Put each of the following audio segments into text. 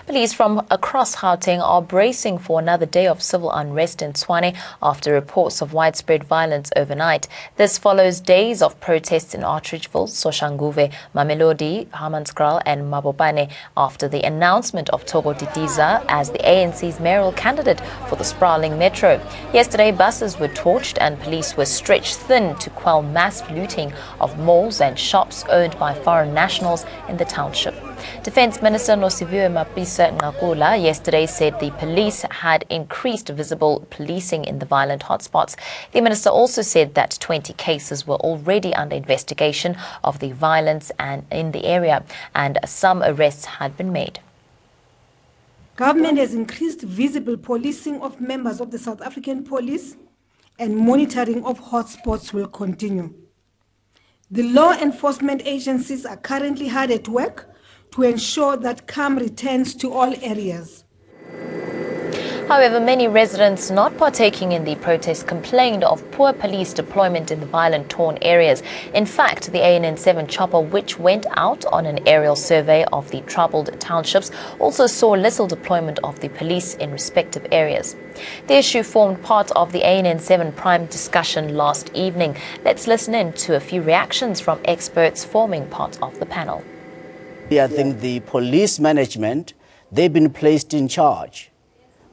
Police from across Gauteng are bracing for another day of civil unrest in Tshwane after reports of widespread violence overnight. This follows days of protests in Artridgeville, Soshanguve, Mamelodi, Hammanskraal and Mabopane after the announcement of Thoko Didiza as the ANC's mayoral candidate for the sprawling metro. Yesterday, buses were torched and police were stretched thin to quell mass looting of malls and shops owned by foreign nationals in the township. Defence Minister Nosiviwe Mapisa-Nqakula yesterday said the police had increased visible policing in the violent hotspots. The minister also said that 20 cases were already under investigation of the violence in the area and some arrests had been made. Government has increased visible policing of members of the South African Police and monitoring of hotspots will continue. The law enforcement agencies are currently hard at work to ensure that calm returns to all areas. However, many residents not partaking in the protest complained of poor police deployment in the violent torn areas. In fact, the ANN7 chopper, which went out on an aerial survey of the troubled townships, also saw little deployment of the police in respective areas. The issue formed part of the ANN7 Prime discussion last evening. Let's listen in to a few reactions from experts forming part of the panel. I think the police management, they've been placed in charge,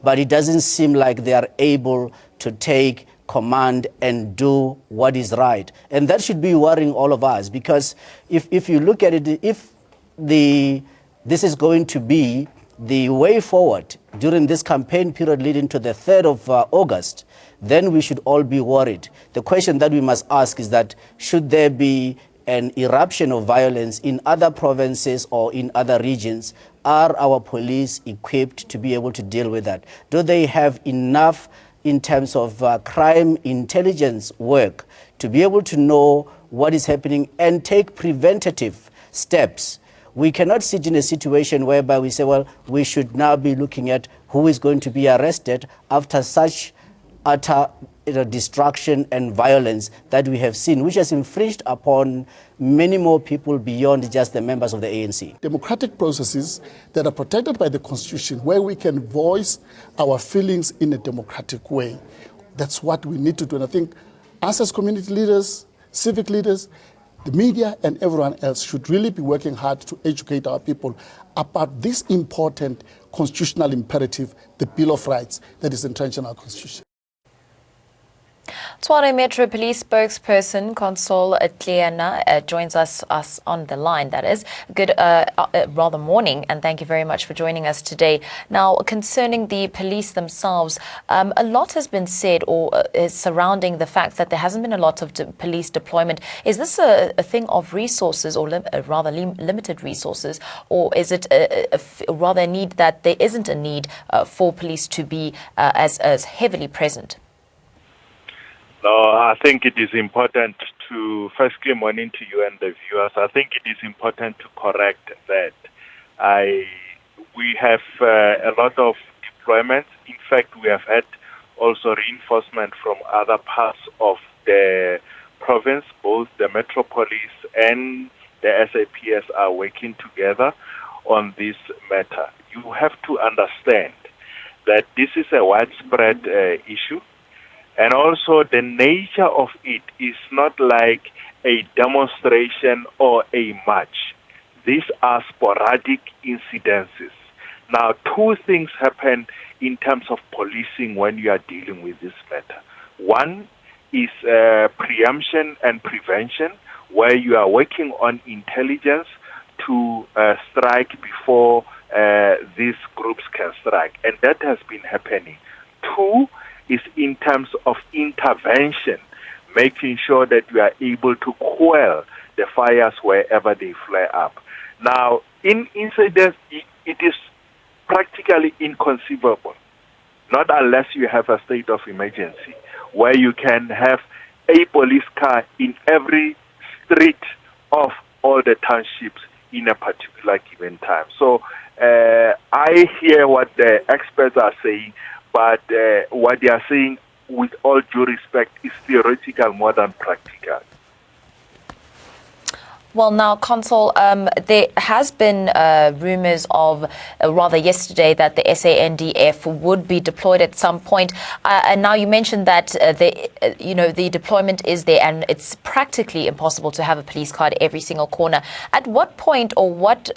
but it doesn't seem like they are able to take command and do what is right. And that should be worrying all of us, because if you look at it, if this is going to be the way forward during this campaign period leading to the 3rd of August, then we should all be worried. The question that we must ask is that should there be an eruption of violence in other provinces or in other regions, are our police equipped to be able to deal with that? Do they have enough in terms of crime intelligence work to be able to know what is happening and take preventative steps? We cannot sit in a situation whereby we say, well, we should now be looking at who is going to be arrested after such utter destruction and violence that we have seen, which has infringed upon many more people beyond just the members of the ANC. Democratic processes that are protected by the Constitution, where we can voice our feelings in a democratic way. That's what we need to do. And I think us as community leaders, civic leaders, the media and everyone else should really be working hard to educate our people about this important constitutional imperative, the Bill of Rights that is entrenched in our Constitution. Tshwane Metro Police spokesperson Console Tliana joins us on the line. That is good, rather morning, and thank you very much for joining us today. Now, concerning the police themselves, a lot has been said surrounding the fact that there hasn't been a lot of police deployment. Is this a thing of resources, or rather limited resources, or is it rather a need that there isn't a need for police to be as heavily present? No, I think it is important to, firstly, morning to you and the viewers. I think it is important to correct that. We have a lot of deployments. In fact, we have had also reinforcement from other parts of the province. Both the Metro Police and the SAPS are working together on this matter. You have to understand that this is a widespread issue. And also the nature of it is not like a demonstration or a march. These are sporadic incidences. Now, two things happen in terms of policing when you are dealing with this matter. One is preemption and prevention, where you are working on intelligence to strike before these groups can strike. And that has been happening. Two is in terms of intervention, making sure that we are able to quell the fires wherever they flare up. Now, in incidents, it is practically inconceivable, not unless you have a state of emergency, where you can have a police car in every street of all the townships in a particular given time. So I hear what the experts are saying, but what they are saying, with all due respect, is theoretical more than practical. Well, now, Consul, there has been rumours of, rather yesterday, that the SANDF would be deployed at some point. And now you mentioned that the deployment is there, and it's practically impossible to have a police car at every single corner. At what point or what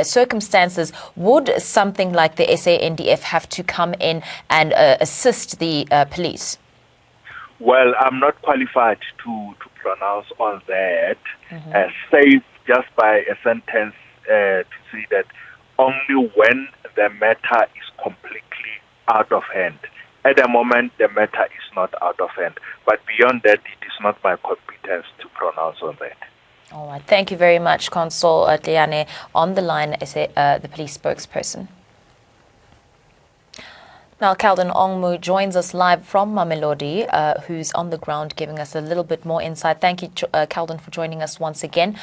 circumstances would something like the SANDF have to come in and assist the police? Well, I'm not qualified to pronounce on that. Save just by a sentence to say that only when the matter is completely out of hand. At the moment, the matter is not out of hand. But beyond that, it is not my competence to pronounce on that. All right. Thank you very much, Consul Tshwane. On the line is the police spokesperson. Now, Calden Ongmu joins us live from Mamelodi, who's on the ground giving us a little bit more insight. Thank you, Calden, for joining us once again.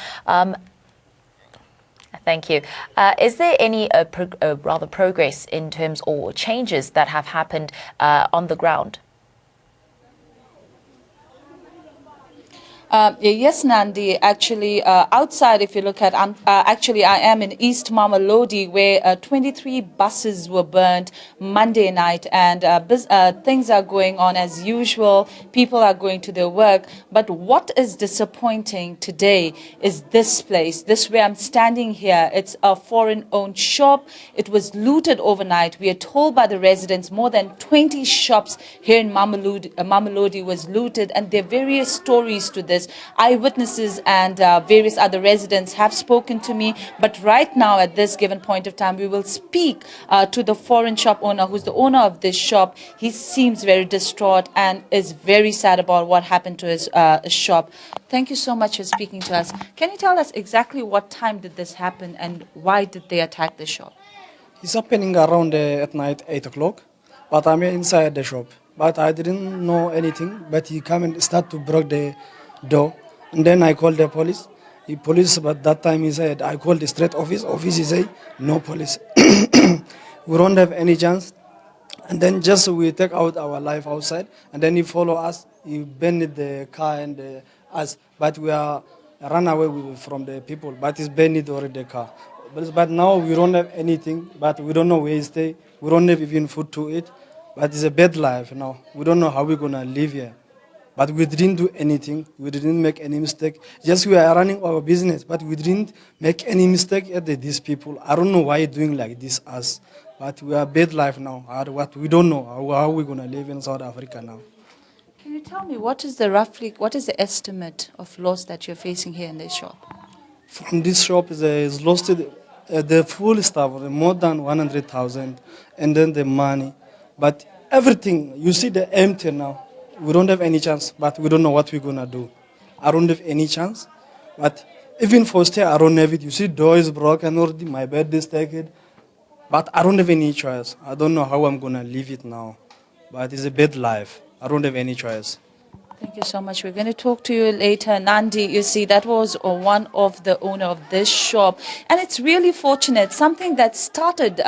Thank you. Is there any rather progress in terms or changes that have happened on the ground? Yes, Nandi. Actually, outside, if you look at, I am in East Mamelodi, where 23 buses were burned Monday night, and things are going on as usual. People are going to their work. But what is disappointing today is this place, this where I'm standing here. It's a foreign-owned shop. It was looted overnight. We are told by the residents more than 20 shops here in Mamelodi was looted, and there are various stories to this. Eyewitnesses and various other residents have spoken to me, but right now at this given point of time we will speak to the foreign shop owner, who's the owner of this shop. He seems very distraught and is very sad about what happened to his shop. Thank you so much for speaking to us. Can you tell us exactly what time did this happen and why did they attack the shop? It's happening around at night, 8 o'clock, but I'm inside the shop. But I didn't know anything, but he come and start to break the door, and then I called the police. The police, but that time he said, I called the straight office. Office, he say, no police. We don't have any chance. And then just we take out our life outside, and then he follow us. He burned the car and us, but we are run away from the people. But he's burned already the car. But now we don't have anything. But we don't know where he stay. We don't have even food to eat. But it's a bad life now. We don't know how we're gonna live here. But we didn't do anything. We didn't make any mistake. Just we are running our business, but we didn't make any mistake at these people. I don't know why doing like this us. But we are bad life now. What we don't know how we're gonna live in South Africa now. Can you tell me what is the estimate of loss that you're facing here in this shop? From this shop is lost the full stuff, more than 100,000, and then the money. But everything, you see the empty now. We don't have any chance, but we don't know what we're going to do. I don't have any chance, but even for stay, I don't have it. You see, door is broken already, my bed is taken, but I don't have any choice. I don't know how I'm going to live it now, but it's a bad life. I don't have any choice. Thank you so much. We're going to talk to you later. Nandi, you see, that was one of the owner of this shop. And it's really fortunate. Something that started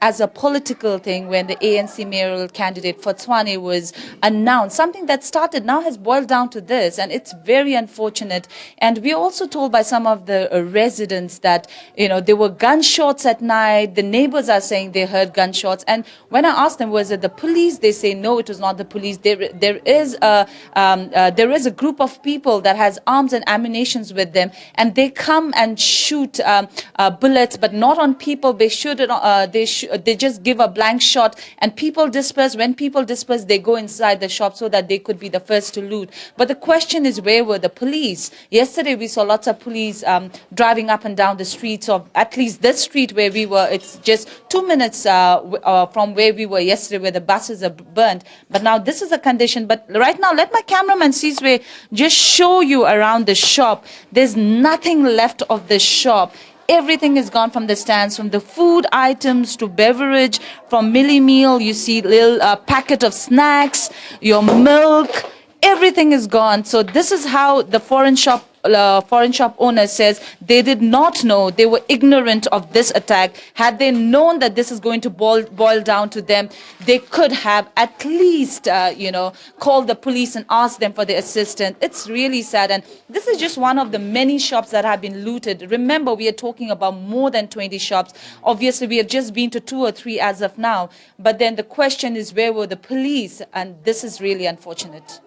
as a political thing when the ANC mayoral candidate for Tshwane was announced. Something that started now has boiled down to this. And it's very unfortunate. And we're also told by some of the residents that, there were gunshots at night. The neighbors are saying they heard gunshots. And when I asked them, was it the police? They say, no, it was not the police. There is a group of people that has arms and ammunitions with them, and they come and shoot bullets, but not on people. They shoot it. They just give a blank shot, and people disperse. When people disperse, they go inside the shop so that they could be the first to loot. But the question is, where were the police? Yesterday, we saw lots of police driving up and down the streets of at least this street where we were. It's just 2 minutes from where we were yesterday, where the buses are burned. But now this is a condition. But right now, let my cameraman Sizwe just show you around the shop. There's nothing left of the shop. Everything is gone from the stands, from the food items to beverage, from Millie Meal. You see little packet of snacks, your milk. Everything is gone. So this is how the foreign shop foreign shop owner says they did not know, they were ignorant of this attack. Had they known that this is going to boil down to them, they could have at least, called the police and asked them for their assistance. It's really sad. And this is just one of the many shops that have been looted. Remember, we are talking about more than 20 shops. Obviously, we have just been to 2 or 3 as of now. But then the question is, where were the police? And this is really unfortunate.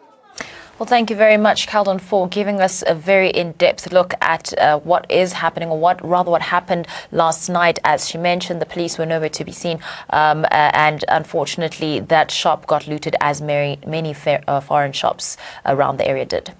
Well, thank you very much, Khaldun, for giving us a very in-depth look at what is happening, or what happened last night. As she mentioned, the police were nowhere to be seen, and unfortunately that shop got looted, as many foreign shops around the area did.